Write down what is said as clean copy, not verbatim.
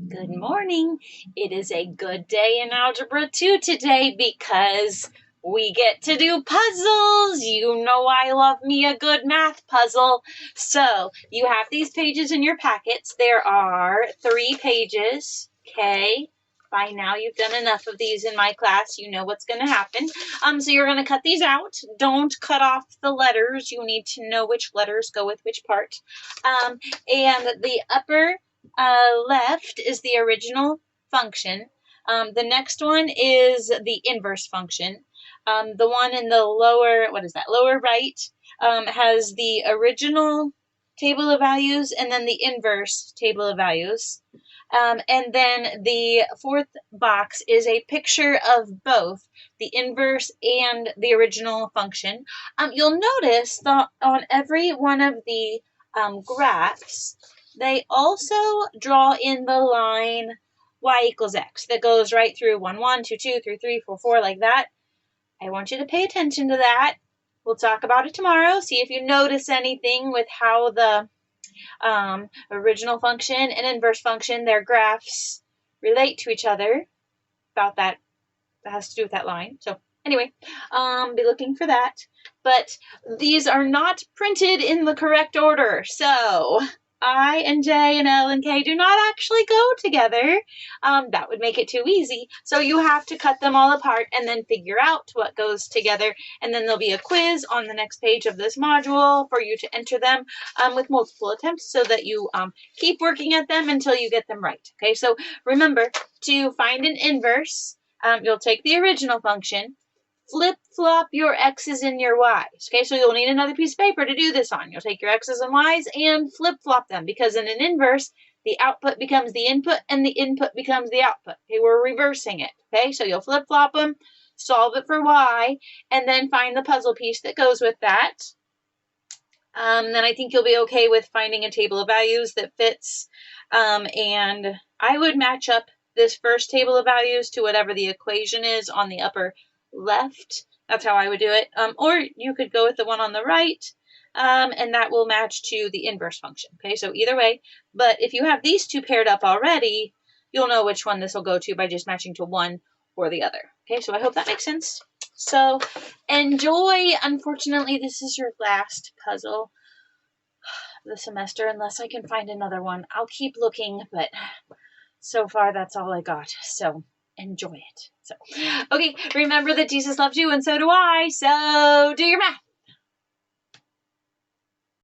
Good morning. It is a good day in Algebra 2 today because we get to do puzzles. You know I love me a good math puzzle. So you have these pages in your packets. There are 3 pages, okay? By now you've done enough of these in my class. You know what's going to happen. So you're going to cut these out. Don't cut off the letters. You need to know which letters go with which part. And the upper left is the original function. The next one is the inverse function. The one in the lower right, has the original table of values and then the inverse table of values. And then the fourth box is a picture of both the inverse and the original function. You'll notice that on every one of the graphs, they also draw in the line y equals x that goes right through 1, 1, 2, 2, 3, 3, 4, 4, like that. I want you to pay attention to that. We'll talk about it tomorrow. See if you notice anything with how the original function and inverse function, their graphs relate to each other. About that has to do with that line. So anyway, be looking for that. But these are not printed in the correct order. So I and J and L and K do not actually go together. That would make it too easy. So you have to cut them all apart and then figure out what goes together. And then there'll be a quiz on the next page of this module for you to enter them with multiple attempts so that you keep working at them until you get them right. Okay, so remember to find an inverse. You'll take the original function, flip-flop your x's and your y's. Okay, so you'll need another piece of paper to do this on. You'll take your x's and y's and flip-flop them because in an inverse, the output becomes the input and the input becomes the output. Okay, we're reversing it. Okay, so you'll flip-flop them, solve it for y, and then find the puzzle piece that goes with that. Then I think you'll be okay with finding a table of values that fits. And I would match up this first table of values to whatever the equation is on the upper left. That's how I would do it. Or you could go with the one on the right, and that will match to the inverse function. Okay, so either way. But if you have these two paired up already, you'll know which one this will go to by just matching to one or the other. Okay, so I hope that makes sense. So enjoy. Unfortunately, this is your last puzzle the semester unless I can find another one. I'll keep looking, but so far that's all I got. So enjoy it. So, okay, remember that Jesus loves you and so do I. So do your math.